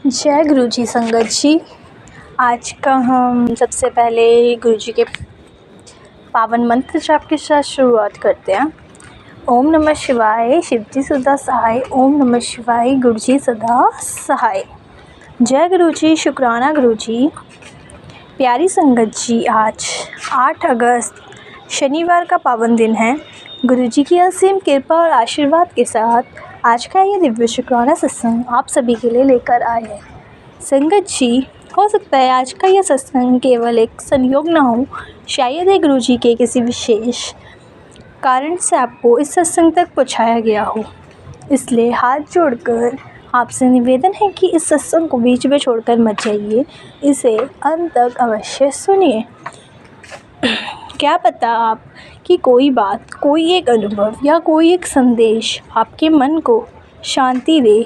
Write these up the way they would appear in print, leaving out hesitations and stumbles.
जय गुरु जी संगत जी। आज का हम सबसे पहले गुरु जी के पावन मंत्र जाप के साथ शुरुआत करते हैं। ओम नमः शिवाय, शिव जी सदा सहाय। ओम नमः शिवाय, गुरु जी सदा सहाय। जय गुरु जी, शुक्राना गुरु जी। प्यारी संगत जी, आज 8 अगस्त शनिवार का पावन दिन है। गुरु जी की असीम कृपा और आशीर्वाद के साथ आज का ये दिव्य शुक्राना सत्संग आप सभी के लिए लेकर आए हैं। संगत जी, हो सकता है आज का यह सत्संग केवल एक संयोग ना हो, शायद ही गुरु जी के किसी विशेष कारण से आपको इस सत्संग तक पहुंचाया गया हो। इसलिए हाथ जोड़कर आपसे निवेदन है कि इस सत्संग को बीच में छोड़कर मत जाइए, इसे अंत तक अवश्य सुनिए। क्या पता आप कि कोई बात, कोई एक अनुभव या कोई एक संदेश आपके मन को शांति दे,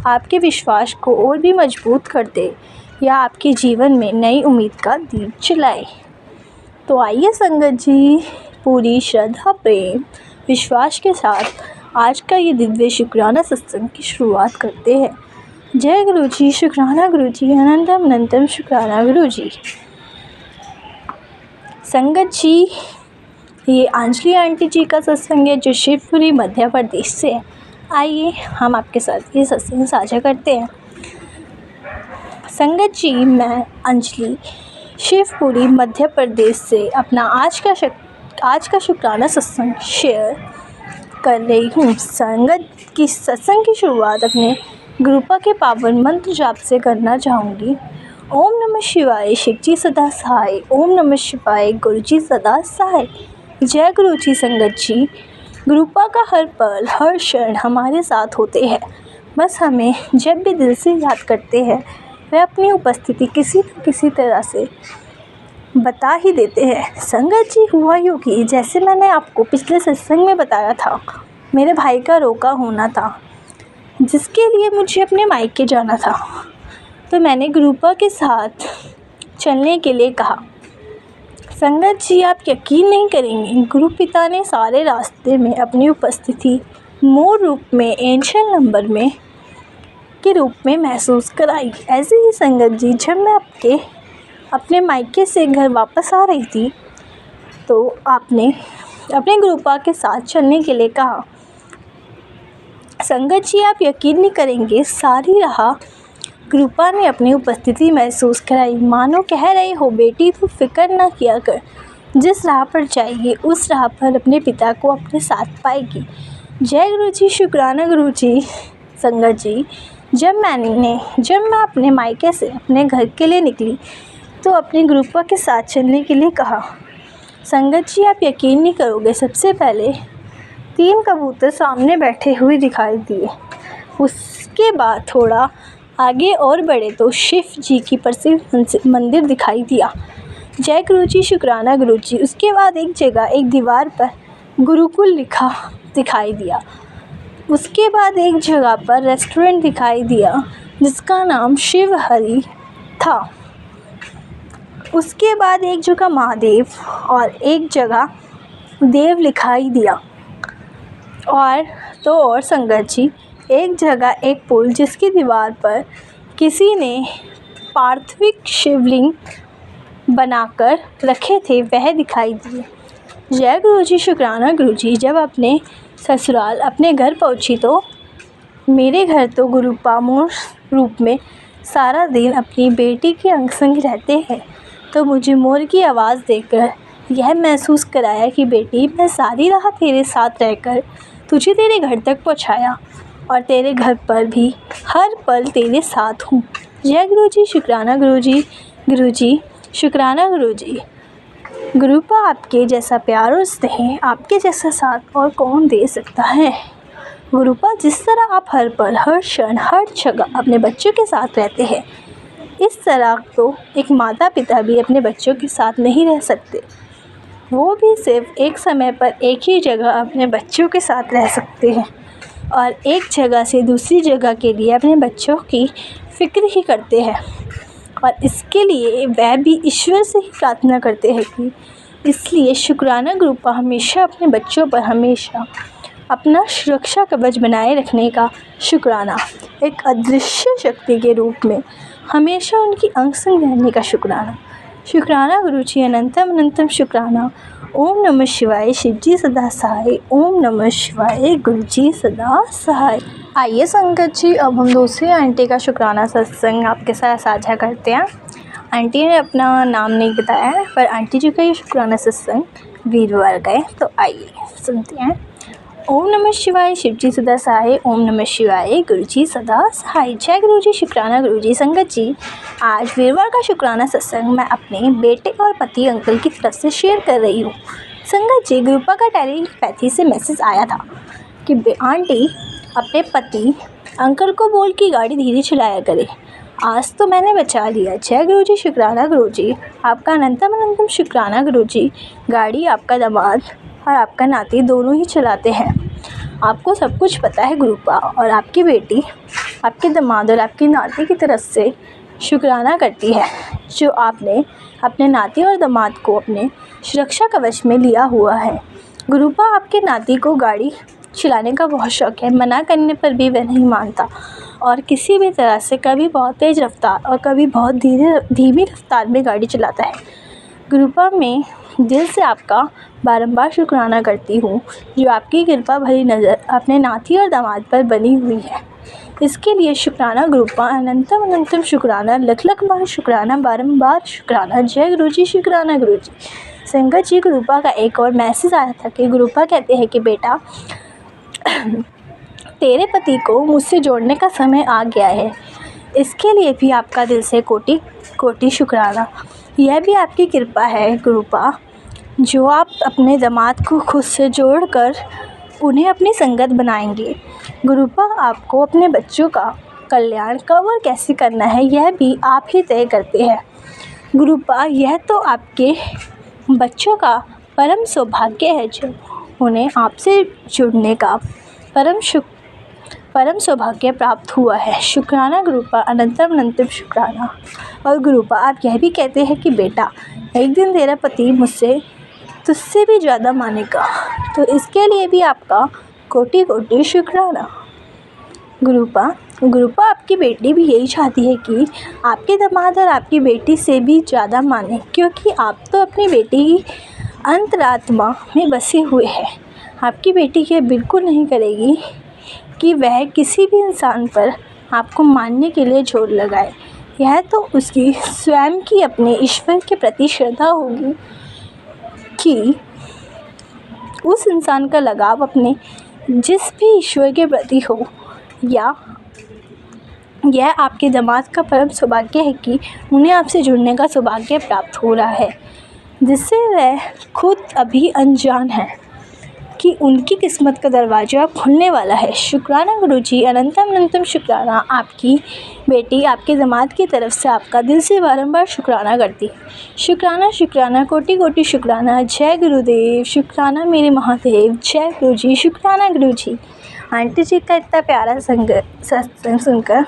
आपके विश्वास को और भी मजबूत कर दे या आपके जीवन में नई उम्मीद का दीप जलाए। तो आइए संगत जी, पूरी श्रद्धा, प्रेम, विश्वास के साथ आज का ये दिव्य शुक्राना सत्संग की शुरुआत करते हैं। जय गुरु जी, शुक्राना गुरु जी, अनंतम अनंतम शुक्राना गुरु जी। संगत जी, ये अंजलि आंटी जी का सत्संग है जो शिवपुरी मध्य प्रदेश से है। आइए हम आपके साथ ये सत्संग साझा करते हैं। संगत जी, मैं अंजलि शिवपुरी मध्य प्रदेश से अपना आज का शुक्राना सत्संग शेयर कर रही हूँ। संगत की सत्संग की शुरुआत अपने गुरुपा के पावन मंत्र जाप से करना चाहूँगी। ओम नमः शिवाय, शिव जी सदा सहाय। ओम नमः शिवाय, गुरु जी सदा सहाय। जय गुरु जी संगत जी, गुरुपा का हर पल हर क्षण हमारे साथ होते हैं। बस हमें जब भी दिल से याद करते हैं, वे अपनी उपस्थिति किसी न किसी तरह से बता ही देते हैं। संगत जी, हुआ यूँ कि जैसे मैंने आपको पिछले सत्संग में बताया था, मेरे भाई का रोका होना था जिसके लिए मुझे अपने मायके जाना था। तो मैंने गुरुपा के साथ चलने के लिए कहा। संगत जी, आप यकीन नहीं करेंगे, गुरु पिता ने सारे रास्ते में अपनी उपस्थिति मूल रूप में एंशियल नंबर में के रूप में महसूस कराई। ऐसे ही संगत जी, जब मैं अपने मायके से घर वापस आ रही थी तो आपने अपने गुरुपा के साथ चलने के लिए कहा। संगत जी, आप यकीन नहीं करेंगे, सारी राह गुरुपा ने अपनी उपस्थिति महसूस कराई। मानो कह रहे हो, बेटी तू फिक्र ना किया कर, जिस राह पर जाएगी उस राह पर अपने पिता को अपने साथ पाएगी। जय गुरु जी, शुक्राना गुरु जी। संगत जी, जब मैं अपने मायके से अपने घर के लिए निकली तो अपने गुरुपा के साथ चलने के लिए कहा। संगत जी, आप यकीन नहीं करोगे, सबसे पहले 3 कबूतर सामने बैठे हुए दिखाई दिए। उसके बाद थोड़ा आगे और बढ़े तो शिव जी की प्रसिद्ध मंदिर दिखाई दिया। जय गुरु जी, शुक्राना गुरु जी। उसके बाद एक जगह एक दीवार पर गुरुकुल लिखा दिखाई दिया। उसके बाद एक जगह पर रेस्टोरेंट दिखाई दिया जिसका नाम शिव हरि था। उसके बाद एक जगह महादेव और एक जगह देव दिखाई दिया। और संगत जी, एक जगह एक पुल जिसकी दीवार पर किसी ने पार्थिव शिवलिंग बनाकर रखे थे वह दिखाई दिए। जय गुरु जी, शुक्राना गुरु जी। जब अपने ससुराल अपने घर पहुंची तो मेरे घर तो गुरुपा मूल रूप में सारा दिन अपनी बेटी के अंग संग रहते हैं। तो मुझे मोर की आवाज़ देकर यह महसूस कराया कि बेटी, मैं सारी राह तेरे साथ रहकर तुझे तेरे घर तक पहुंचाया और तेरे घर पर भी हर पल तेरे साथ हूँ। जय गुरु जी, शुक्राना गुरु जी, शुक्राना गुरु जी। गुरुपा आपके जैसा प्यार और स्नेह, आपके जैसा साथ और कौन दे सकता है। गुरुपा, जिस तरह आप हर पल हर क्षण हर जगह अपने बच्चों के साथ रहते हैं, इस तरह तो एक माता पिता भी अपने बच्चों के साथ नहीं रह सकते। वो भी सिर्फ एक समय पर एक ही जगह अपने बच्चों के साथ रह सकते हैं और एक जगह से दूसरी जगह के लिए अपने बच्चों की फ़िक्र ही करते हैं। और इसके लिए वह भी ईश्वर से ही प्रार्थना करते हैं कि इसलिए शुक्राना गुरुपा हमेशा अपने बच्चों पर हमेशा अपना सुरक्षा कवच बनाए रखने का शुक्राना, एक अदृश्य शक्ति के रूप में हमेशा उनकी अंग संग रहने का शुक्राना। शुक्राना गुरुजी, अनंतम अनंतम शुक्राना। ओम नमः शिवाय, शिवजी सदा सहाय। ओम नमः शिवाय, गुरुजी सदा सहाय। आइए संगत जी, अब हम दूसरी आंटी का शुक्राना सत्संग आपके साथ साझा करते हैं। आंटी ने अपना नाम नहीं बताया है, पर आंटी जी का ये शुक्राना सत्संग वीरवार का है, तो आइए सुनते हैं। ओम नमः शिवाय, शिवजी सदा सहाय। ओम नमः शिवाय, गुरुजी सदा सहाय। जय गुरुजी, शुक्राना गुरुजी। संगत जी, आज वीरवार का शुक्राना सत्संग मैं अपने बेटे और पति अंकल की तरफ से शेयर कर रही हूँ। संगत जी, गुरुपा का टेलीपैथी से मैसेज आया था कि आंटी अपने पति अंकल को बोल की गाड़ी धीरे चलाया करे। आज तो मैंने बचा लिया। जय गुरुजी, शुक्राना गुरुजी। आपका अनंतम अनंतम शुक्राना गुरुजी। गाड़ी आपका दामाद और आपका नाती दोनों ही चलाते हैं। आपको सब कुछ पता है गुरुपा, और आपकी बेटी आपके दामाद और आपकी नाती की तरफ से शुक्राना करती है, जो आपने अपने नाती और दामाद को अपने सुरक्षा कवच में लिया हुआ है। गुरुपा, आपके नाती को गाड़ी चलाने का बहुत शौक़ है। मना करने पर भी वह नहीं मानता और किसी भी तरह से कभी बहुत तेज़ रफ्तार और कभी बहुत धीमी रफ्तार में गाड़ी चलाता है। गुरुपा, मैं दिल से आपका बारंबार शुक्राना करती हूँ, जो आपकी कृपा भरी नज़र अपने नाती और दामाद पर बनी हुई है। इसके लिए शुक्राना गुरुपा, अनंतम अनंतम शुक्राना, लख लख बार शुक्राना, बारंबार शुक्राना। जय गुरुजी, शुक्राना गुरुजी। संगत जी, गुरुपा का एक और मैसेज आया था कि गुरुपा कहते हैं कि बेटा, तेरे पति को मुझसे जोड़ने का समय आ गया है। इसके लिए भी आपका दिल से कोटि कोटि शुक्राना। यह भी आपकी कृपा है गुरुपा, जो आप अपने दामाद को खुद से जोड़कर उन्हें अपनी संगत बनाएंगे। गुरुपा, आपको अपने बच्चों का कल्याण कब और कैसे करना है, यह भी आप ही तय करते हैं। गुरुपा, यह तो आपके बच्चों का परम सौभाग्य है, जो उन्हें आपसे जुड़ने का परम सौभाग्य प्राप्त हुआ है। शुक्राना गुरुपा, अनंतम अनंतम शुक्राना। और गुरुपा, आप यह भी कहते हैं कि बेटा, एक दिन तेरा पति मुझसे तुझसे भी ज़्यादा मानेगा, तो इसके लिए भी आपका कोटि कोटि शुक्राना। गुरुपा, आपकी बेटी भी यही चाहती है कि आपके दामाद और आपकी बेटी से भी ज़्यादा माने, क्योंकि आप तो अपनी बेटी की अंतरात्मा में बसे हुए हैं। आपकी बेटी ये बिल्कुल नहीं करेगी कि वह किसी भी इंसान पर आपको मानने के लिए जोर लगाए। यह तो उसकी स्वयं की अपने ईश्वर के प्रति श्रद्धा होगी कि उस इंसान का लगाव अपने जिस भी ईश्वर के प्रति हो, या यह आपके दामाद का परम सौभाग्य है कि उन्हें आपसे जुड़ने का सौभाग्य प्राप्त हो रहा है, जिससे वह खुद अभी अनजान है कि उनकी किस्मत का दरवाज़ा खुलने वाला है। शुक्राना गुरुजी, अनंतम अनंतम शुक्राना। आपकी बेटी आपके दामाद की तरफ से आपका दिल से बारंबार शुक्राना करती है। शुक्राना शुक्राना, कोटि कोटि शुक्राना। जय गुरुदेव, शुक्राना मेरे महादेव। जय गुरुजी, शुक्राना गुरुजी। आंटी जी का इतना प्यारा सत्संग सुनकर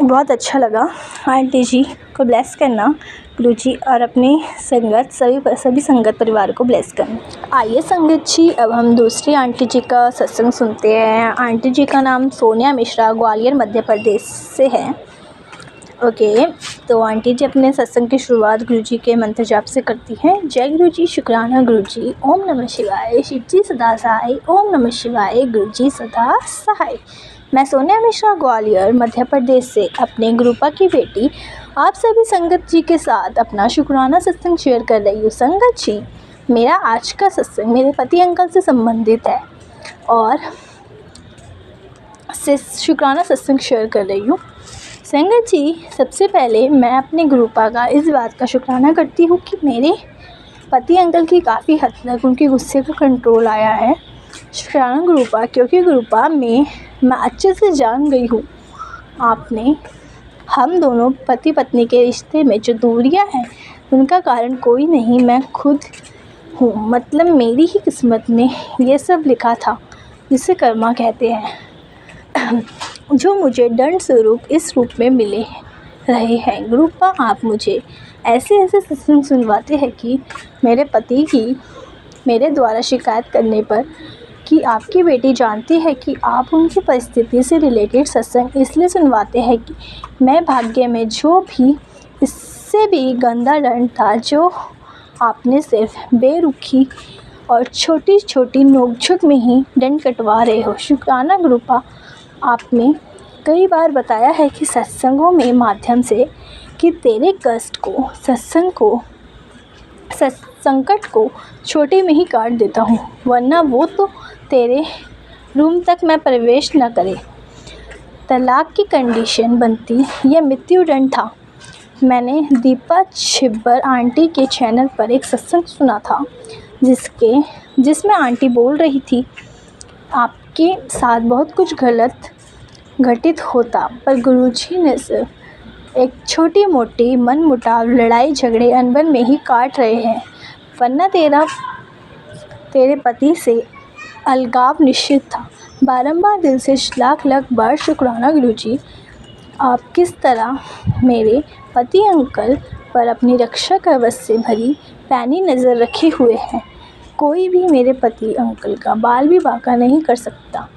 बहुत अच्छा लगा। आंटी जी को ब्लेस करना गुरुजी, और अपनी संगत सभी संगत परिवार को ब्लेस करना। आइए संगत जी, अब हम दूसरी आंटी जी का सत्संग सुनते हैं। आंटी जी का नाम सोनिया मिश्रा, ग्वालियर मध्य प्रदेश से है। ओके, तो आंटी जी अपने सत्संग की शुरुआत गुरुजी के मंत्र जाप से करती हैं। जय गुरुजी, शुक्राना गुरुजी। ओम नमः शिवाय, शिवजी सदा सहाय। ओम नमः शिवाय, गुरुजी सदा सहाय। मैं सोनिया मिश्रा, ग्वालियर मध्य प्रदेश से अपने गुरुपा की बेटी आप सभी संगत जी के साथ अपना शुक्राना सत्संग शेयर कर रही हूँ। संगत जी, मेरा आज का सत्संग मेरे पति अंकल से संबंधित है और शुक्राना सत्संग शेयर कर रही हूँ। संगत जी, सबसे पहले मैं अपने गुरुपा का इस बात का शुक्राना करती हूँ कि मेरे पति अंकल की काफ़ी हद तक उनके गुस्से का कंट्रोल आया है। शुक्राना गुरुपा, क्योंकि गुरुपा में मैं अच्छे से जान गई हूँ आपने हम दोनों पति पत्नी के रिश्ते में जो दूरियां हैं उनका कारण कोई नहीं, मैं खुद हूँ। मतलब मेरी ही किस्मत में ये सब लिखा था, जिसे कर्मा कहते हैं, जो मुझे दंड स्वरूप इस रूप में मिले रहे हैं। गुरुपा, आप मुझे ऐसे सत्संग सुनवाते हैं कि मेरे पति की मेरे द्वारा शिकायत करने पर कि आपकी बेटी जानती है कि आप उनकी परिस्थिति से रिलेटेड सत्संग इसलिए सुनवाते हैं कि मैं भाग्य में जो भी इससे भी गंदा दंड था जो आपने सिर्फ बेरुखी और छोटी छोटी नोकझोंक में ही दंड कटवा रहे हो। शुक्राना गुरुपा, आपने कई बार बताया है कि सत्संगों में माध्यम से कि तेरे कष्ट को संकट को छोटे में ही काट देता हूँ, वरना वो तो तेरे रूम तक मैं प्रवेश न करे। तलाक की कंडीशन बनती यह मृत्युदंड था। मैंने दीपा छिब्बर आंटी के चैनल पर एक सत्संग सुना था जिसमें आंटी बोल रही थी आपके साथ बहुत कुछ गलत घटित होता, पर गुरुजी ने सिर्फ एक छोटी मोटी मनमुटाव लड़ाई झगड़े अनबन में ही काट रहे हैं, वरना तेरे पति से अलगाव निश्चित था। बारंबार दिल से लाख लाख बार शुक्राना गुरुजी, आप किस तरह मेरे पति अंकल पर अपनी रक्षा कवच से भरी पैनी नज़र रखे हुए हैं। कोई भी मेरे पति अंकल का बाल भी बांका नहीं कर सकता।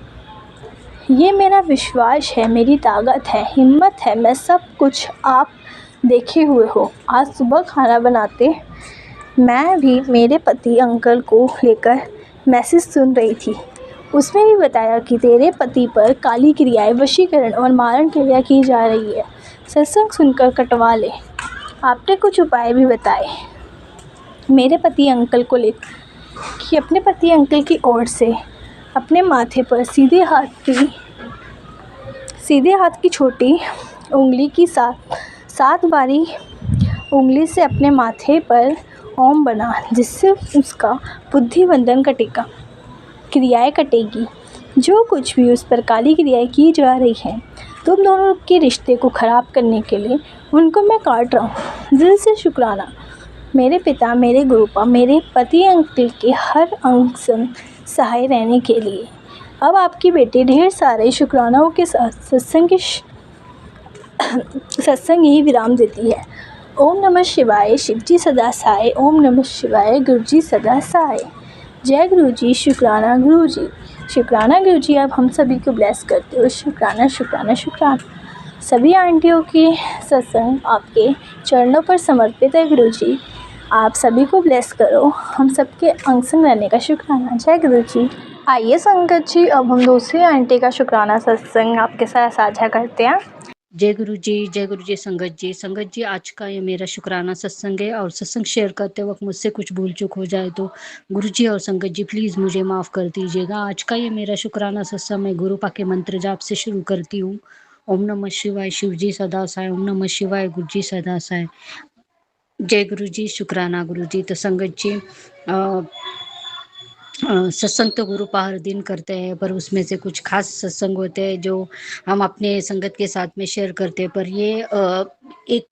ये मेरा विश्वास है, मेरी ताकत है, हिम्मत है, मैं सब कुछ आप देखे हुए हो। आज सुबह खाना बनाते मैं भी मेरे पति अंकल को लेकर मैसेज सुन रही थी। उसमें भी बताया कि तेरे पति पर काली क्रियाएं, वशीकरण और मारण क्रिया की जा रही है। सत्संग सुनकर कटवा ले। आपने कुछ उपाय भी बताए मेरे पति अंकल को लेकर कि अपने पति अंकल की ओर से अपने माथे पर सीधे हाथ की छोटी उंगली की सात बारी उंगली से अपने माथे पर ओम बना, जिससे उसका बुद्धिबंधन कटेगा, क्रियाएं कटेगी। जो कुछ भी उस पर काली क्रियाएं की जा रही हैं, तुम दोनों के रिश्ते को ख़राब करने के लिए उनको मैं काट रहा हूँ। दिल से शुक्राना मेरे पिता, मेरे गुरुपा, मेरे पति अंकल के हर अंग संग सहाय रहने के लिए। अब आपकी बेटी ढेर सारे शुक्रानाओं के साथ सत्संग ही विराम देती है। ओम नमः शिवाय, शिवजी सदा सहाय। ओम नमः शिवाय, गुरुजी सदा सहाय। जय गुरुजी, शुक्राना गुरुजी। शुक्राना गुरुजी, आप हम सभी को ब्लेस करते हो। शुक्राना शुक्राना शुक्राना। सभी आंटियों की सत्संग आपके चरणों पर समर्पित है गुरुजी। आप सभी को ब्लेस करो, हम सबके अंग संग रहने का। शुक्राना। जय गुरुजी। आइए संगत जी, अब हम दूसरी आंटी का शुक्राना सत्संग आपके साथ साझा करते हैं। जय गुरु जी संगत जी, आज का ये मेरा शुक्राना सत्संग है और सत्संग शेयर करते वक्त मुझसे कुछ भूल चूक हो जाए तो गुरु जी और संगत जी प्लीज़ मुझे माफ़ कर दीजिएगा। आज का ये मेरा शुक्राना सत्संग मैं गुरुपा के मंत्र जाप से शुरू करती हूँ। ओम नमः शिवाय, शिव जी सदा साय। ओम नमः शिवाय, गुरु जी सदा साय। जय गुरु जी, शुक्राना गुरु जी। तो संगत जी, सत्संग तो गुरु हर दिन करते हैं, पर उसमें से कुछ खास सत्संग होते हैं जो हम अपने संगत के साथ में शेयर करते हैं। पर ये एक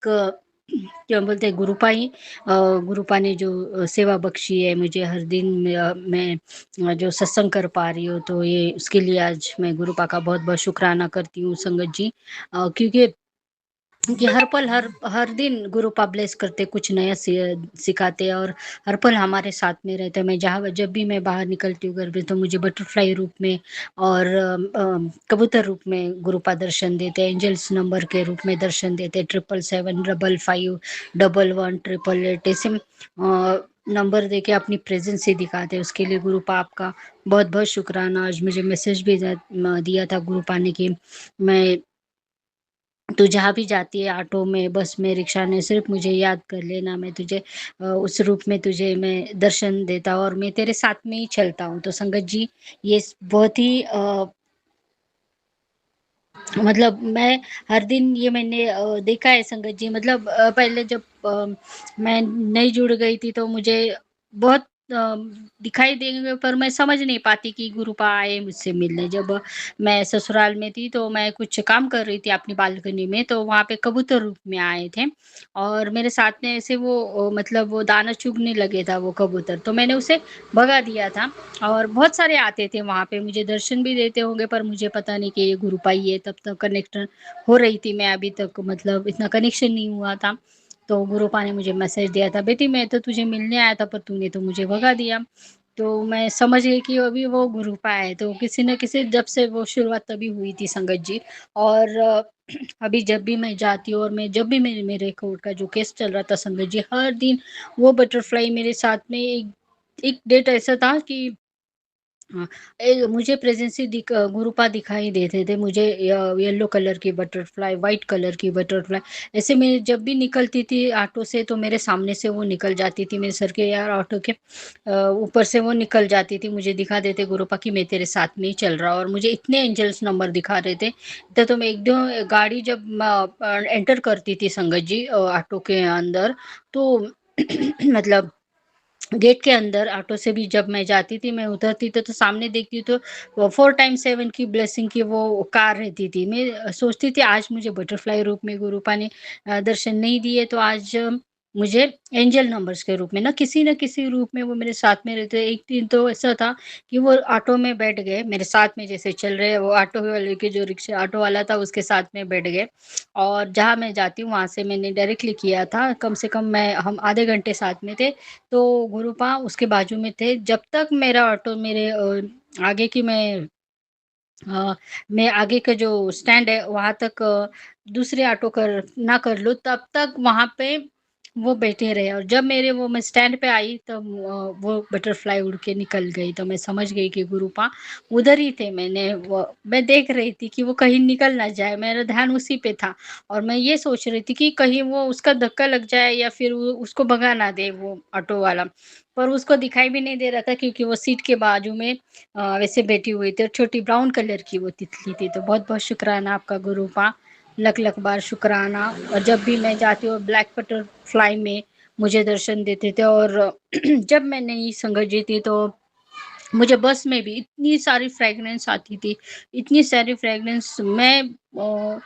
क्या बोलते हैं, गुरुपा ने जो सेवा बख्शी है मुझे हर दिन मैं जो सत्संग कर पा रही हूँ, तो ये उसके लिए आज मैं गुरुपा का बहुत बहुत शुक्राना करती हूँ संगत जी। क्योंकि हर पल हर दिन गुरुपा ब्लेस करते, कुछ नया सिखाते और हर पल हमारे साथ में रहते। मैं जब भी मैं बाहर निकलती हूँ घर में, तो मुझे बटरफ्लाई रूप में और कबूतर रूप में गुरुपा दर्शन देते, एंजल्स नंबर के रूप में दर्शन देते, 777 555 111 ऐसे नंबर देके अपनी प्रेजेंस ही दिखाते। उसके लिए गुरुपा आपका बहुत बहुत शुक्राना। आज मुझे मैसेज भी दिया था गुरुपा ने कि मैं तू जहाँ भी जाती है, ऑटो में, बस में, रिक्शा में, सिर्फ मुझे याद कर लेना, मैं तुझे उस रूप में तुझे मैं दर्शन देता और मैं तेरे साथ में ही चलता हूँ। तो संगत जी, ये बहुत ही मतलब मैं हर दिन ये मैंने देखा है संगत जी। मतलब पहले जब मैं नई जुड़ गई थी तो मुझे बहुत दिखाई देंगे, पर मैं समझ नहीं पाती कि गुरुपा आए मुझसे मिलने। जब मैं ससुराल में थी तो मैं कुछ काम कर रही थी अपनी बालकनी में, तो वहाँ पे कबूतर रूप में आए थे और मेरे साथ में ऐसे वो मतलब वो दाना चुगने लगे था वो कबूतर, तो मैंने उसे भगा दिया था। और बहुत सारे आते थे वहाँ पे, मुझे दर्शन भी देते होंगे, पर मुझे पता नहीं कि ये गुरुपा ही है। तब तक कनेक्शन हो रही थी मैं, अभी तक मतलब इतना कनेक्शन नहीं हुआ था। तो गुरुपा ने मुझे मैसेज दिया था, बेटी मैं तो तुझे मिलने आया था पर तूने तो मुझे भगा दिया। तो मैं समझ गई कि अभी वो गुरूपा है, तो किसी न किसी जब से वो शुरुआत तभी हुई थी संगत जी। और अभी जब भी मैं जाती हूँ और मैं जब भी मेरे मेरे कोर्ट का जो केस चल रहा था संगत जी, हर दिन वो बटरफ्लाई मेरे साथ में एक एक डेट ऐसा था कि हाँ, मुझे प्रेजेंसी गुरुपा दिखाई देते थे मुझे, येलो कलर की बटरफ्लाई, वाइट कलर की बटरफ्लाई। ऐसे मैं जब भी निकलती थी ऑटो से तो मेरे सामने से वो निकल जाती थी, मेरे सर के यार ऑटो के ऊपर से वो निकल जाती थी, मुझे दिखा देते गुरुपा कि मैं तेरे साथ में ही चल रहा, और मुझे इतने एंजल्स नंबर दिखा रहे थे। तो मैं एकदम गाड़ी जब एंटर करती थी संगत जी ऑटो के अंदर, तो मतलब गेट के अंदर ऑटो से भी जब मैं जाती थी, मैं उतरती थी तो सामने देखती तो 4x7 की ब्लेसिंग की वो कार रहती थी। मैं सोचती थी आज मुझे बटरफ्लाई रूप में गुरुपा ने दर्शन नहीं दिए, तो आज मुझे एंजल नंबर्स के रूप में न किसी रूप में वो मेरे साथ में रहते। एक दिन तो ऐसा था कि वो ऑटो में बैठ गए मेरे साथ में, जैसे चल रहे वो ऑटो वाले के जो रिक्शा ऑटो वाला था उसके साथ में बैठ गए, और जहाँ मैं जाती हूँ वहां से मैंने डायरेक्टली किया था, कम से कम मैं हम आधे घंटे साथ में थे। तो गुरुपा उसके बाजू में थे, जब तक मेरा ऑटो मेरे आगे की मैं आगे का जो स्टैंड है वहां तक दूसरे ऑटो कर ना कर लूँ तब तक वहां पे वो बैठे रहे, और जब मेरे वो मैं स्टैंड पे आई तब वो बटरफ्लाई उड़ के निकल गई, तो मैं समझ गई कि गुरुपा उधर ही थे। मैं देख रही थी कि वो कहीं निकल ना जाए, मेरा ध्यान उसी पे था, और मैं ये सोच रही थी कि कहीं वो उसका धक्का लग जाए या फिर उसको भगा ना दे वो ऑटो वाला। पर उसको दिखाई भी नहीं दे रहा था क्योंकि वो सीट के बाजू में वैसे बैठी हुई थी, और छोटी ब्राउन कलर की वो तितली थी। तो बहुत बहुत शुक्राना आपका गुरुपा, लख लख बार शुक्राना। और जब भी मैं जाती हूँ ब्लैक बटरफ्लाई में मुझे दर्शन देते थे। और जब मैं नई संगत जी थी तो मुझे बस में भी इतनी सारी फ्रेगनेंस आती थी, इतनी सारी फ्रेगनेंस मैं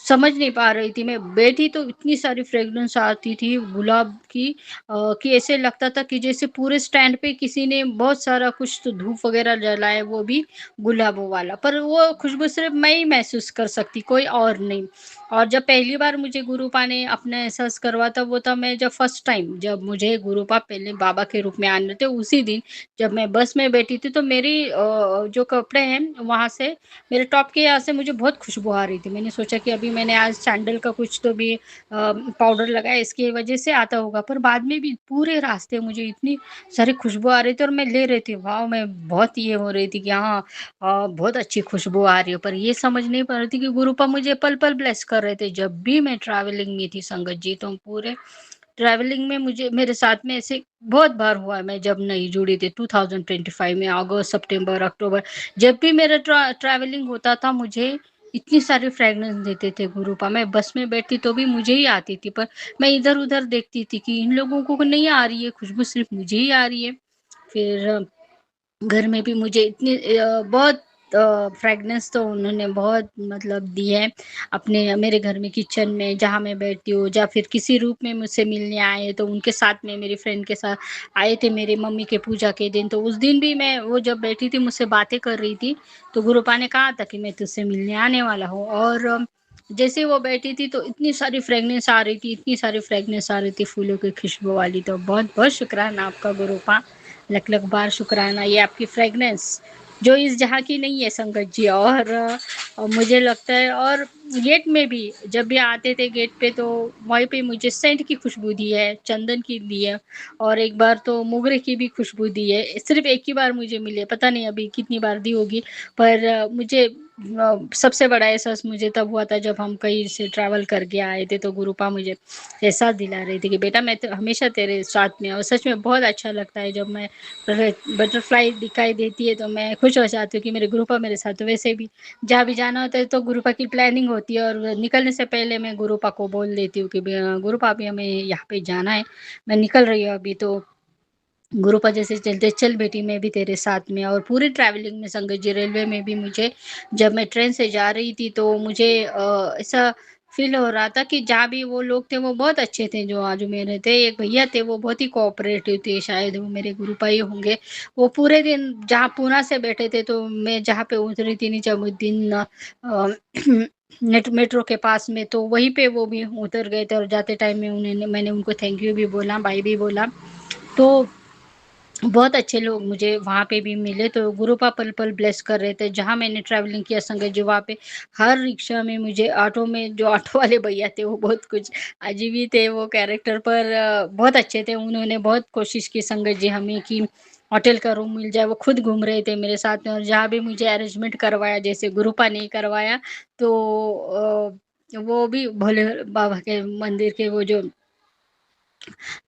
समझ नहीं पा रही थी। मैं बैठी तो इतनी सारी फ्रेगनेंस आती थी गुलाब की, कि ऐसे लगता था कि जैसे पूरे स्टैंड पे किसी ने बहुत सारा कुछ तो धूप वगैरह जलाए, वो भी गुलाबों वाला, पर वो खुशबू सिर्फ मैं ही महसूस कर सकती, कोई और नहीं। और जब पहली बार मुझे गुरुपा ने अपना एहसास करवा था वो था मैं जब फर्स्ट टाइम जब मुझे गुरुपा पहले बाबा के रूप में आने थे, उसी दिन जब मैं बस में बैठी थी तो मेरी जो कपड़े हैं वहाँ से, मेरे टॉप के यहाँ से मुझे बहुत खुशबू आ रही थी। मैंने सोचा कि अभी मैंने आज सैंडल का कुछ तो भी पाउडर लगाया इसकी वजह से आता होगा, पर बाद में भी पूरे रास्ते मुझे इतनी सारी खुशबू आ रही थी और मैं ले रही थी, वाह मैं बहुत ये हो रही थी कि हाँ बहुत अच्छी खुशबू आ रही है। पर ये समझ नहीं पा रही थी कि गुरुपा मुझे पल पल ब्लेस कर रहे थे। जब भी मैं ट्रैवलिंग में थी संगत जी, तो पूरे ट्रैवलिंग में मुझे मेरे साथ में ऐसे बहुत बार हुआ है। मैं जब नई जुड़ी थी 2025 में, अगस्त सितंबर अक्टूबर, जब भी मेरा ट्रैवलिंग होता था मुझे इतनी सारी फ्रेगनेंस देते थे गुरुपा। मैं बस में बैठती तो भी मुझे ही आती थी, पर मैं इधर उधर देखती थी कि इन लोगों को नहीं आ रही है खुशबू, सिर्फ मुझे ही आ रही है। फिर घर में भी मुझे इतनी बहुत फ्रेगनेंस तो उन्होंने बहुत मतलब दी है अपने मेरे घर में, किचन में जहाँ मैं बैठती हूँ, या फिर किसी रूप में मुझसे मिलने आए तो उनके साथ में मेरी फ्रेंड के साथ आए थे मेरी मम्मी के पूजा के दिन। तो उस दिन भी मैं वो जब बैठी थी मुझसे बातें कर रही थी, तो गुरुपा ने कहा था कि मैं तुझसे मिलने आने वाला हूँ। और जैसे वो बैठी थी तो इतनी सारी फ्रेगनेंस आ रही थी, इतनी सारी फ्रेगनेंस आ रही थी फूलों की खुशबू वाली। तो बहुत बहुत शुक्राना आपका गुरुपा, लख लख बार शुक्राना। ये आपकी फ्रेगनेंस जो इस जहाँ की नहीं है संगत जी। और मुझे लगता है, और गेट में भी जब भी आते थे गेट पे तो वहीं पे मुझे सेंट की खुशबू दी है, चंदन की दी है, और एक बार तो मोगरे की भी खुशबू दी है। सिर्फ एक ही बार मुझे मिली है, पता नहीं अभी कितनी बार दी होगी। पर मुझे सबसे बड़ा एहसास मुझे तब हुआ था जब हम कहीं से ट्रैवल करके आए थे, तो गुरुपा मुझे एहसास दिला रही थी कि बेटा मैं तो हमेशा तेरे साथ में। और सच में बहुत अच्छा लगता है जब मैं बटरफ्लाई दिखाई देती है तो मैं खुश हो जाती हूँ कि मेरे गुरुपा मेरे साथ। तो वैसे भी जहाँ भी जाना होता है तो गुरुपा की प्लानिंग होती है, और निकलने से पहले मैं गुरुपा को बोल देती हूँ कि गुरुपा अभी हमें यहाँ पे जाना है, मैं निकल रही हूँ अभी। तो गुरुपा जैसे चलते चल बेटी मैं भी तेरे साथ में। और पूरी ट्रैवलिंग में संगत जी रेलवे में भी मुझे जब मैं ट्रेन से जा रही थी तो मुझे ऐसा फील हो रहा था कि जहाँ भी वो लोग थे वो बहुत अच्छे थे। जो आज मेरे थे एक भैया थे वो बहुत ही कोऑपरेटिव थे, शायद वो मेरे गुरुपा ही होंगे। वो पूरे दिन जहाँ पूना से बैठे थे तो मैं जहाँ पे उतरी थी निजामुद्दीन नेट मेट्रो के पास में, तो वहीं पे वो भी उतर गए थे। और जाते टाइम में उन्हें मैंने उनको थैंक यू भी बोला, बाय भी बोला। तो बहुत अच्छे लोग मुझे वहाँ पे भी मिले, तो गुरुपा पल-पल ब्लेस कर रहे थे। जहाँ मैंने ट्रैवलिंग किया संगत जी, वहाँ पे हर रिक्शा में मुझे, ऑटो में जो ऑटो वाले भैया थे वो बहुत कुछ अजीब ही थे वो कैरेक्टर, पर बहुत अच्छे थे। उन्होंने बहुत कोशिश की संगत जी हमें कि होटल का रूम मिल जाए। वो खुद घूम रहे थे मेरे साथ में, और जहाँ भी मुझे अरेंजमेंट करवाया, जैसे गुरुपा ने करवाया, तो वो भी भोले बाबा के मंदिर के वो जो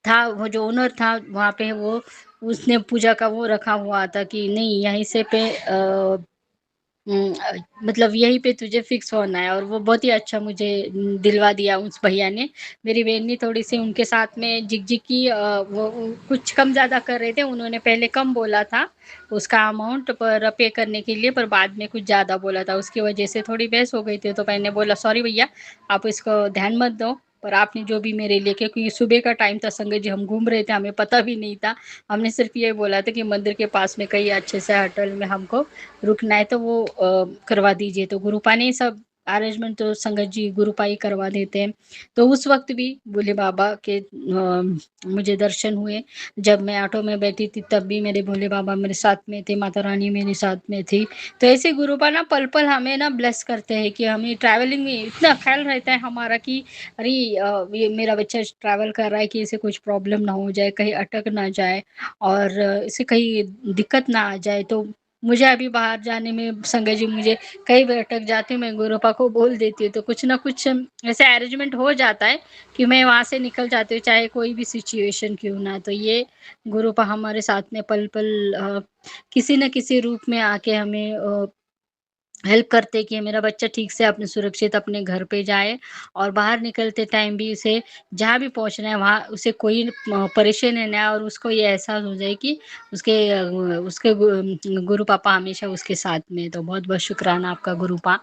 था, वो जो ओनर था वहाँ पे, वो उसने पूजा का वो रखा हुआ था कि नहीं यहीं से मतलब यहीं पे तुझे फिक्स होना है, और वो बहुत ही अच्छा मुझे दिलवा दिया उस भैया ने। मेरी बहन ने थोड़ी-सी उनके साथ में झिक-झिक की, वो कुछ कम ज़्यादा कर रहे थे। उन्होंने पहले कम बोला था उसका अमाउंट पर पे करने के लिए, पर बाद में कुछ ज़्यादा बोला था। उसकी वजह से थोड़ी बहस हो गई थी, तो मैंने बोला सॉरी भैया, आप इसको ध्यान मत दो, पर आपने जो भी मेरे लिए किया, क्योंकि सुबह का टाइम था संगत जी, हम घूम रहे थे, हमें पता भी नहीं था। हमने सिर्फ ये बोला था कि मंदिर के पास में कहीं अच्छे से होटल में हमको रुकना है, तो वो करवा दीजिए। तो गुरुपा ने सब अरेंजमेंट तो संगत जी गुरुपा ही करवा देते हैं। तो उस वक़्त भी भोले बाबा के मुझे दर्शन हुए। जब मैं ऑटो में बैठी थी तब भी मेरे भोले बाबा मेरे साथ में थे, माता रानी मेरे साथ में थी। तो ऐसे गुरुपा ना पल-पल हमें ना ब्लेस करते हैं कि हमें ट्रैवलिंग में इतना ख़्याल रहता है हमारा कि अरे ये मेरा बच्चा ट्रैवल कर रहा है कि इसे कुछ प्रॉब्लम ना हो जाए, कहीं अटक ना जाए, और इसे कहीं दिक्कत ना आ जाए। तो मुझे अभी बाहर जाने में संगत जी, मुझे कई बार अटक जाती हूँ, मैं गुरुपा को बोल देती हूँ, तो कुछ ना कुछ ऐसे अरेंजमेंट हो जाता है कि मैं वहाँ से निकल जाती हूँ, चाहे कोई भी सिचुएशन क्यों ना। तो ये गुरुपा हमारे साथ में पल-पल किसी न किसी रूप में आके हमें हेल्प करते कि मेरा बच्चा ठीक से अपने सुरक्षित अपने घर पे जाए, और बाहर निकलते टाइम भी उसे जहाँ भी पहुँचना है वहाँ उसे कोई परेशानी ना आए, और उसको ये एहसास हो जाए कि उसके गुरु पापा हमेशा उसके साथ में हैं। तो बहुत-बहुत शुक्राना आपका गुरुपा,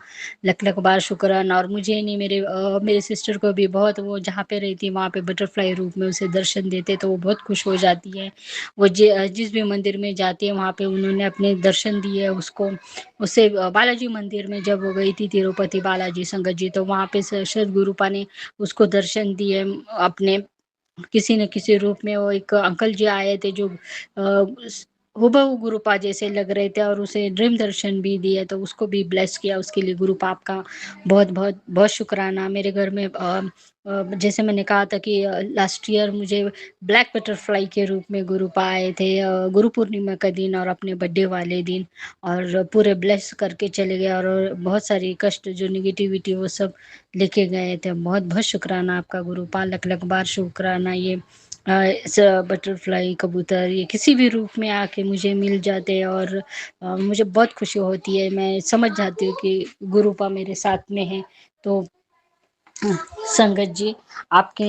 लख-लख बार शुक्राना। और मुझे नहीं, मेरे सिस्टर को भी बहुत, वो जहाँ पे रहती है वहाँ पे बटरफ्लाई रूप में उसे दर्शन देते, तो वो बहुत खुश हो जाती है। वो जिस भी मंदिर में जाती है वहाँ पे उन्होंने अपने दर्शन दिए उसको। उससे बालाजी मंदिर में जब वो गई थी, तिरुपति बालाजी संगत जी, तो वहाँ पे सदगुरुपा ने उसको दर्शन दिए अपने किसी न किसी रूप में। वो एक अंकल जी आए थे जो हूबहू गुरुपा जैसे लग रहे थे, और उसे ड्रीम दर्शन भी दिए, तो उसको भी ब्लेस किया। उसके लिए गुरुपा आपका बहुत बहुत बहुत शुक्राना। मेरे घर में जैसे मैंने कहा था कि लास्ट ईयर मुझे ब्लैक बटरफ्लाई के रूप में गुरुपा आए थे, गुरु पूर्णिमा का दिन और अपने बर्थडे वाले दिन, और पूरे ब्लेस करके चले गए, और बहुत सारी कष्ट जो निगेटिविटी वो सब लेके गए थे। बहुत बहुत शुक्राना आपका गुरुपा, लख लख बार शुक्राना। ये इस बटरफ्लाई कबूतर ये किसी भी रूप में आके मुझे मिल जाते हैं, और मुझे बहुत खुशी होती है। मैं समझ जाती हूँ कि गुरुपा मेरे साथ में है। तो संगत जी आपके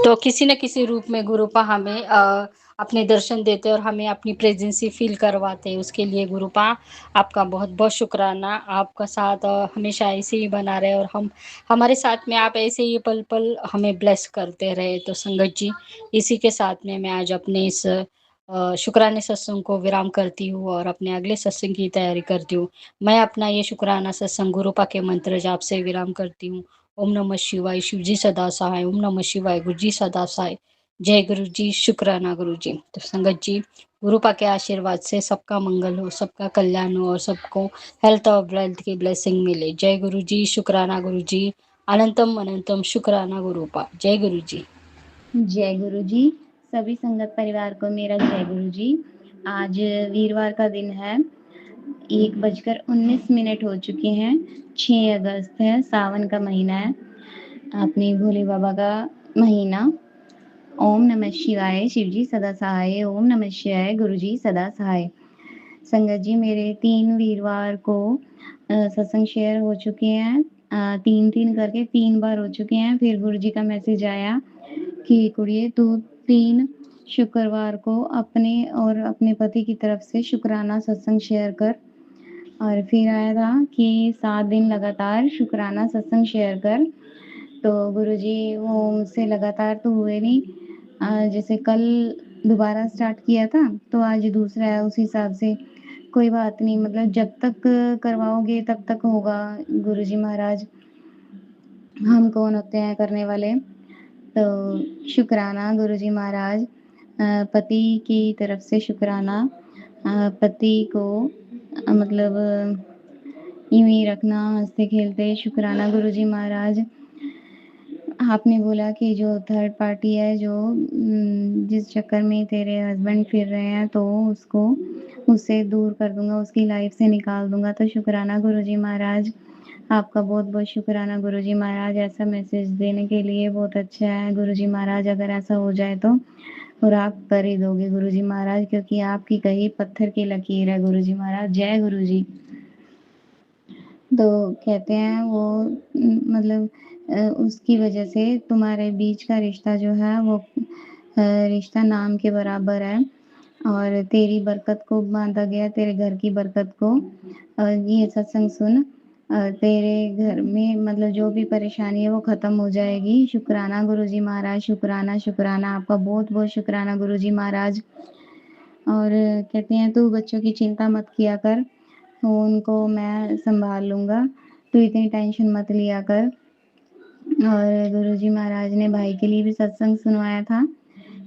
तो किसी न किसी रूप में गुरुपा हमें अपने दर्शन देते हैं, और हमें अपनी प्रेजेंसी फील करवाते हैं। उसके लिए गुरुपा आपका बहुत बहुत शुक्राना। आपका साथ हमेशा ऐसे ही बना रहे, और हमारे साथ में आप ऐसे ही पल पल हमें ब्लेस करते रहे। तो संगत जी इसी के साथ में मैं आज अपने इस शुक्राने सत्संग को विराम करती हूँ, और अपने अगले सत्संग की तैयारी करती हूँ। मैं अपना ये शुक्राना सत्संग गुरुपा के मंत्र जाप से विराम करती हूँ। ओम नमः शिवाय, शिव जी सदा सहाय। ओम नमः शिवाय, गुरु जी सदा सहाय। जय गुरु जी, शुक्राना गुरु जी। तो संगत जी गुरुपा के आशीर्वाद से सबका मंगल हो, सबका कल्याण हो, और सबको हेल्थ और वेल्थ की ब्लेसिंग मिले। जय गुरु जी, शुक्राना गुरु जी। अनंतम अनंतम शुक्राना गुरुपा। जय गुरु जी। जय गुरु जी। सभी संगत परिवार को मेरा जय गुरु जी। आज वीरवार का दिन है, 1:19 हो चुके हैं। 6 अगस्त है, सावन का महीना है, अपने भोले बाबा का महीना। ओम नमः शिवाय, शिव जी सदा सहाय। ओम नमः शिवाय, गुरु जी सदा सहाय। संगत जी मेरे 3 वीरवार को सत्संग शेयर हो चुके हैं, 3-3 करके 3 बार हो चुके हैं। फिर गुरु जी का मैसेज आया कि कुड़िए तू 3 शुक्रवार को अपने और अपने पति की तरफ से शुक्राना सत्संग शेयर कर। और फिर आया था कि 7 दिन लगातार शुक्राना सत्संग शेयर कर। तो गुरुजी वो मुझसे लगातार तो हुए नहीं, जैसे कल दोबारा स्टार्ट किया था तो आज दूसरा है, उस हिसाब से कोई बात नहीं, मतलब जब तक करवाओगे तब तक होगा गुरुजी महाराज, हम कौन होते हैं करने वाले। तो शुक्राना गुरुजी महाराज, पति की तरफ से शुक्राना, पति को मतलब यूँ ही रखना हँसते-खेलते, शुक्राना गुरुजी महाराज। आपने बोला कि जो थर्ड पार्टी है जो जिस चक्कर में तेरे हस्बैंड फिर रहे हैं तो उससे दूर कर दूँगा, उसकी लाइफ़ से निकाल दूँगा। तो शुक्राना गुरुजी महाराज, आपका बहुत-बहुत शुक्राना गुरुजी महाराज, ऐसा मैसेज देने के लिए बहुत अच्छा है गुरुजी महाराज। अगर ऐसा हो जाए तो और आप कर ही दोगे गुरुजी महाराज, क्योंकि आपकी कही पत्थर की लकीर है गुरुजी महाराज। जय गुरुजी। तो कहते हैं वो मतलब उसकी वजह से तुम्हारे बीच का रिश्ता जो है वो रिश्ता नाम के बराबर है और तेरी बरकत को बाँधा गया, तेरे घर की बरकत को। ये सत्संग सुन, तेरे घर में मतलब जो भी परेशानी है वो ख़त्म हो जाएगी। शुक्राना गुरुजी महाराज, शुक्राना, शुक्राना, आपका बहुत-बहुत शुक्राना गुरुजी महाराज। और कहते हैं तू बच्चों की चिंता मत किया कर, उनको मैं सँभाल लूँगा, तू इतनी टेंशन मत लिया कर। और गुरुजी महाराज ने भाई के लिए भी सत्संग सुनवाया था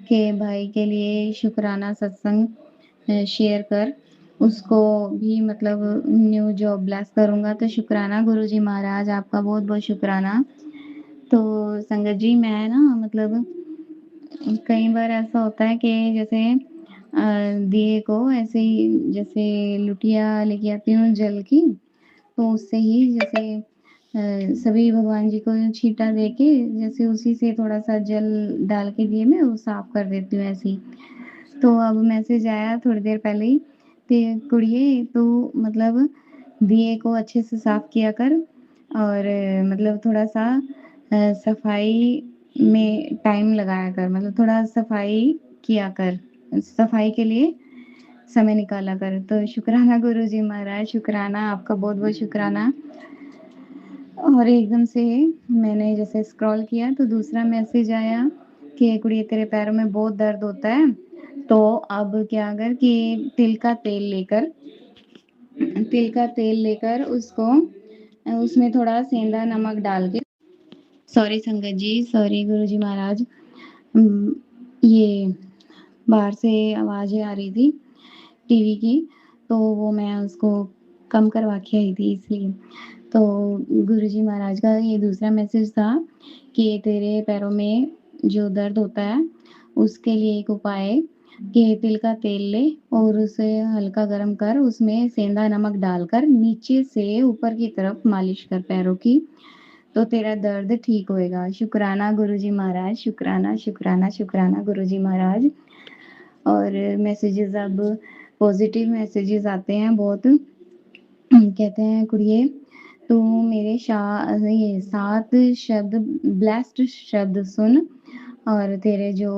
कि भाई के लिए शुक्राना सत्संग शेयर कर, उसको भी मतलब न्यू जॉब ब्लेस करूँगा। तो शुक्राना गुरुजी महाराज, आपका बहुत-बहुत शुक्राना। तो संगत जी मैं ना मतलब कई बार ऐसा होता है कि जैसे दिए को ऐसे ही जैसे लुटिया लेके आती हूँ जल की, तो उससे ही जैसे सभी भगवान जी को छींटा देके जैसे उसी से थोड़ा-सा जल डाल के दिए में वो साफ कर देती हूँ ऐसे ही। तो अब मैसेज आया थोड़ी देर पहले ही कि कुड़िए तू मतलब दिए को अच्छे से साफ किया कर और मतलब थोड़ा-सा सफाई में टाइम लगाया कर, मतलब थोड़ा सफाई किया कर, सफाई के लिए समय निकाला कर। तो शुक्राना गुरुजी महाराज, शुक्राना, आपका बहुत-बहुत शुक्राना। और एकदम से मैंने जैसे स्क्रॉल किया तो दूसरा मैसेज आया कि कुड़िए तेरे पैरों में बहुत दर्द होता है, तो अब क्या कर कि तिल का तेल लेकर उसको उसमें थोड़ा सेंधा नमक डाल के, सॉरी संगत जी, सॉरी गुरुजी महाराज, ये बाहर से आवाज़ें आ रही थी टीवी की, तो वो मैं उसको कम करवा के आई थी इसलिए। तो गुरुजी महाराज का ये दूसरा मैसेज था कि तेरे पैरों में जो दर्द होता है उसके लिए एक उपाय है कि तिल का तेल ले और उसे हल्का गरम कर, उसमें सेंधा नमक डालकर नीचे से ऊपर की तरफ मालिश कर पैरों की, तो तेरा दर्द ठीक होएगा। शुक्राना गुरुजी महाराज, शुक्राना, शुक्राना, शुक्राना गुरुजी महाराज। और मैसेजेस अब पॉजिटिव मैसेजेस आते हैं बहुत। कहते हैं कुड़िए तू मेरे ये 7 शब्द ब्लेस्ड शब्द सुन और तेरे जो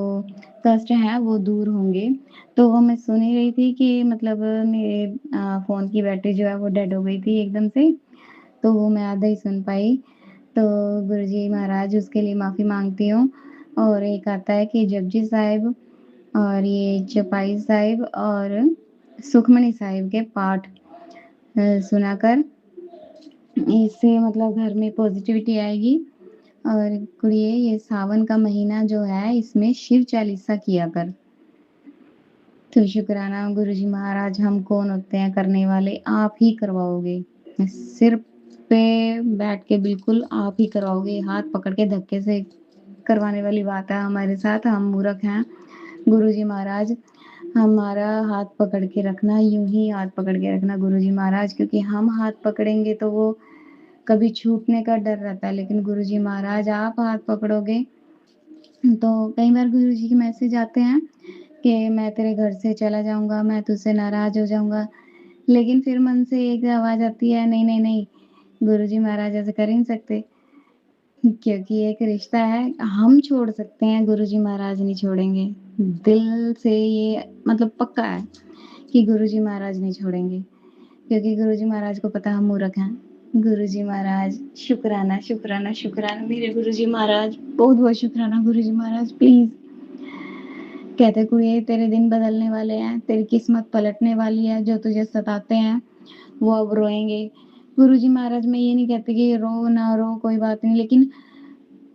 कष्ट हैं वो दूर होंगे। तो वो मैं सुन ही रही थी कि मतलब मेरे फ़ोन की बैटरी जो है वो डेड हो गई थी एकदम से, तो वो मैं आधा ही सुन पाई। तो गुरुजी महाराज उसके लिए माफ़ी माँगती हूँ। और एक आता है कि जपजी साहिब और ये चौपाई साहिब और सुखमनी साहिब के पाठ सुना कर, इससे मतलब घर में पॉजिटिविटी आएगी। और कुड़िए ये सावन का महीना जो है इसमें शिव चालीसा किया कर। तो शुक्राना गुरुजी महाराज, हम कौन होते हैं करने वाले, आप ही करवाओगे। सिर पे बैठ के बिल्कुल आप ही करवाओगे, हाथ पकड़ के धक्के से करवाने वाली बात है हमारे साथ, हम मूर्ख हैं। गुरुजी महाराज हमारा हाथ पकड़ के रखना, यूँ ही हाथ पकड़ के रखना गुरुजी महाराज, क्योंकि हम हाथ पकड़ेंगे तो वो कभी छूटने का डर रहता है, लेकिन गुरुजी महाराज आप हाथ पकड़ोगे तो कई बार गुरुजी के मैसेज आते हैं कि मैं तेरे घर से चला जाऊँगा, मैं तुझसे नाराज़ हो जाऊँगा। लेकिन फिर मन से एक आवाज़ आती है नहीं, नहीं, नहीं, गुरुजी महाराज ऐसे कर ही नहीं सकते, क्योंकि एक रिश्ता है, हम छोड़ सकते हैं, गुरुजी महाराज नहीं छोड़ेंगे। दिल से ये मतलब पक्का है कि गुरुजी महाराज नहीं छोड़ेंगे, क्योंकि गुरुजी महाराज को पता हम मूर्ख हैं। गुरुजी महाराज शुक्राना, शुक्राना, शुक्राना मेरे गुरुजी महाराज, बहुत-बहुत शुक्राना गुरुजी महाराज प्लीज़। कहते कुड़िए तेरे दिन बदलने वाले हैं, तेरी किस्मत पलटने वाली है, जो तुझे सताते हैं वो अब रोएँगे। गुरुजी महाराज मैं ये नहीं कहती कि रो ना रो कोई बात नहीं, लेकिन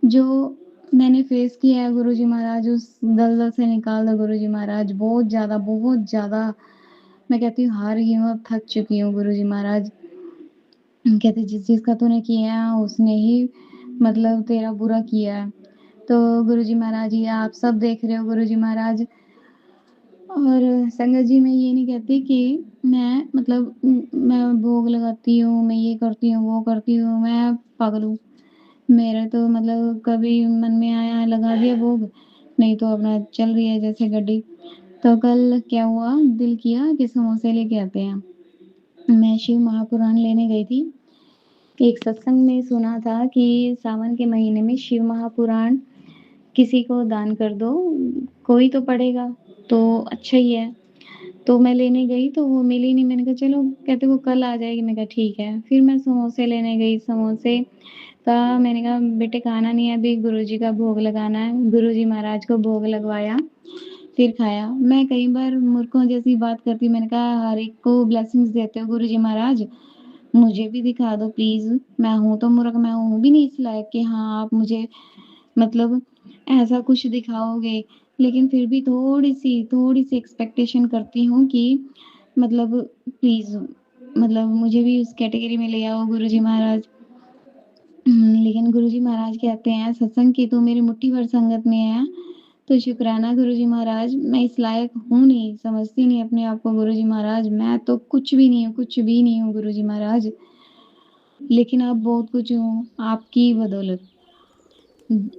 जो मैंने फेस किया है गुरुजी महाराज, उस दलदल से निकाल दो गुरुजी महाराज। बहुत ज़्यादा मैं कहती हूँ हार गई हूँ, अब थक चुकी हूँ गुरुजी महाराज। कहते जिस चीज़ का तूने किया है उसने ही मतलब तेरा बुरा किया है। तो गुरुजी महाराज ये आप सब देख रहे हो गुरुजी महाराज। और संगत जी मैं ये नहीं कहती कि मैं मतलब मैं भोग लगाती हूँ, मैं ये करती हूँ, वो करती हूँ, मैं पागल हूँ। मेरा तो मतलब कभी मन में आया लगा दिया भोग, नहीं तो अपना चल रही है जैसे गाड़ी। तो कल क्या हुआ, दिल किया कि समोसे लेके आते हैं। मैं शिव महापुराण लेने गई थी। एक सत्संग में सुना था कि सावन के महीने में शिव महापुराण किसी को दान कर दो, कोई तो पढ़ेगा तो अच्छा ही है। तो मैं लेने गई तो वो मिली नहीं, मैंने कहा चलो, कहते वो कल आ जाएगी, मैंने कहा ठीक है। फिर मैं समोसे लेने गई, समोसे का मैंने कहा बेटे खाना नहीं है अभी, गुरुजी का भोग लगाना है। गुरुजी महाराज को भोग लगवाया, फिर खाया। मैं कई बार मूर्खों जैसी बात करती, मैंने कहा हर एक को ब्लेसिंग्स देते हो गुरुजी महाराज, मुझे भी दिखा दो प्लीज़। मैं हूँ तो मूर्ख, मैं हूँ भी नहीं इस लायक कि हाँ आप मुझे मतलब ऐसा कुछ दिखाओगे। लेकिन फिर भी थोड़ी-सी एक्सपेक्टेशन करती हूँ कि मतलब प्लीज़ मतलब मुझे भी उस कैटेगरी में ले आओ गुरुजी महाराज। लेकिन गुरुजी महाराज कहते हैं सत्संग की तू मेरी मुट्ठी भर संगत में है, तो शुक्राना गुरुजी महाराज। मैं इस लायक हूँ नहीं, समझती नहीं अपने आप को गुरुजी महाराज। मैं तो कुछ भी नहीं हूँ गुरुजी महाराज। लेकिन अब बहुत कुछ हूँ आपकी बदौलत।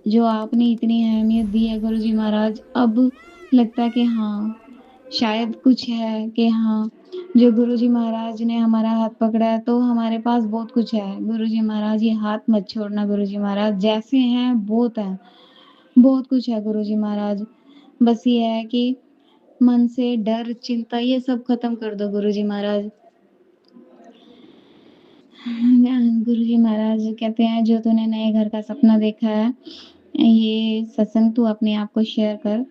जो आपने इतनी अहमियत दी है गुरुजी महाराज, अब लगता है कि हाँ, शायद कुछ है कि हाँ, जो गुरुजी महाराज ने हमारा हाथ पकड़ा है तो हमारे पास बहुत कुछ है। गुरुजी महाराज ये हाथ मत छोड़ना गुरुजी महाराज, जैसे हैं बहुत हैं, बहुत कुछ है गुरुजी महाराज। बस ये है कि मन से डर, चिंता ये सब खत्म कर दो गुरुजी महाराज। गुरुजी महाराज कहते हैं जो तूने नए घर का सपना देखा है, ये सत्संग तू अपने आप को शेयर कर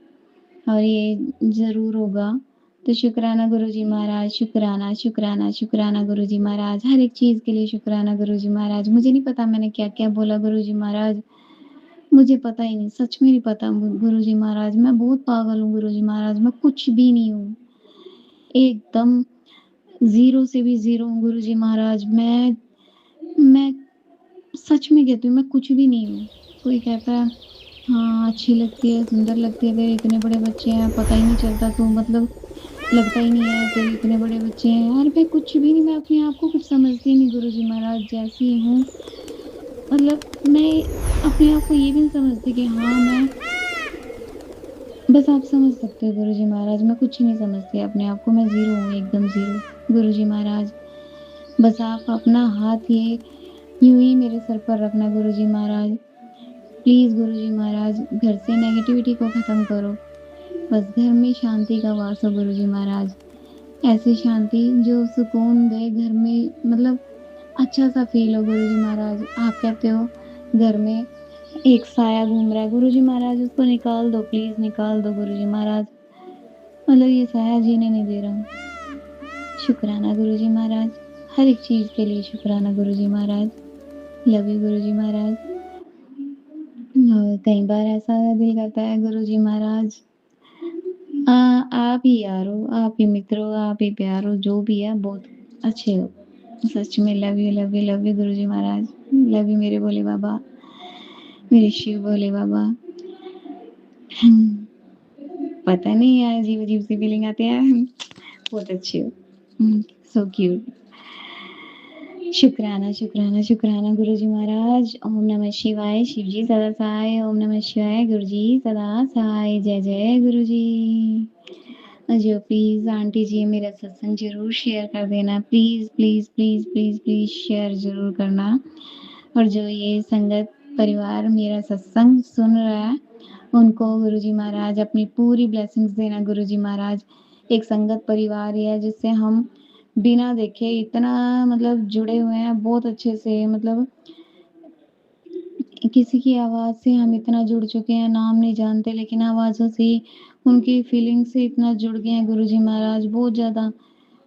और ये ज़रूर होगा। तो शुक्राना गुरुजी महाराज, शुक्राना गुरुजी महाराज। हर एक चीज़ के लिए शुक्राना गुरुजी महाराज। मुझे नहीं पता मैंने क्या-क्या बोला गुरुजी महाराज, मुझे पता ही नहीं, सच में नहीं पता गुरुजी महाराज। मैं बहुत पागल हूँ गुरुजी महाराज, मैं कुछ भी नहीं हूँ। एकदम ज़ीरो से भी ज़ीरो हूँ गुरुजी महाराज। मैं सच में कहती हूँ मैं कुछ भी नहीं हूँ। कोई कहता है हाँ, अच्छी लगती है, सुंदर लगती है, तेरे इतने बड़े बच्चे हैं, पता ही नहीं चलता तू मतलब लगता ही नहीं है तेरे इतने बड़े बच्चे हैं। यार मैं कुछ भी नहीं, मैं अपने आप को कुछ समझती नहीं गुरुजी महाराज, जैसी हूँ। मतलब मैं अपने आप को ये भी नहीं समझती कि हाँ, मैं बस आप समझ सकते हो गुरुजी महाराज, मैं कुछ नहीं समझती अपने आप को, मैं ज़ीरो हूँ, एकदम ज़ीरो। गुरुजी महाराज, बस आप अपना हाथ ये यूँ ही मेरे सर पर रखना गुरुजी महाराज। प्लीज़ गुरुजी महाराज, घर से नेगेटिविटी को ख़त्म करो। बस घर में शांति का वास हो गुरुजी महाराज। ऐसी शांति जो सुकून दे घर में, मतलब अच्छा-सा फ़ील हो गुरुजी महाराज। आप कहते हो घर में एक साया घूम रहा है, गुरुजी महाराज उसको निकाल दो, प्लीज़ निकाल दो गुरुजी महाराज। मतलब ये साया जीने नहीं दे रहा। शुक्राना गुरुजी महाराज, हर एक चीज़ के लिए शुक्राना गुरुजी महाराज। लव यू गुरुजी महाराज। और कई बार ऐसा दिल करता है गुरुजी महाराज आप ही यार हो, आप ही मित्र हो, आप ही प्यार हो, जो भी है बहुत अच्छे हो। सच में love you Guruji Maharaj. Love you मेरे भोले बाबा, मेरे शिव भोले बाबा। पता नहीं यार अजीब-अजीब सी फीलिंग आती है। बहुत अच्छे हो। So cute. शुक्राना गुरुजी महाराज। ओम नमः शिवाय, शिव जी सदा सहाय। ओम नमः शिवाय, गुरु जी सदा सहाय। जय जय गुरु जी। जो प्लीज़ आंटी जी मेरा सत्संग ज़रूर शेयर कर देना, प्लीज़ शेयर ज़रूर करना। और जो ये संगत परिवार मेरा सत्संग सुन रहा है, उनको गुरुजी महाराज अपनी पूरी ब्लेसिंग्स देना गुरुजी महाराज। एक संगत परिवार ही है जिससे हम बिना देखे इतना मतलब जुड़े हुए हैं बहुत अच्छे से, मतलब किसी की आवाज़ से हम इतना जुड़ चुके हैं, नाम नहीं जानते लेकिन आवाज़ों से उनकी फीलिंग से इतना जुड़ गए हैं गुरुजी महाराज, बहुत ज़्यादा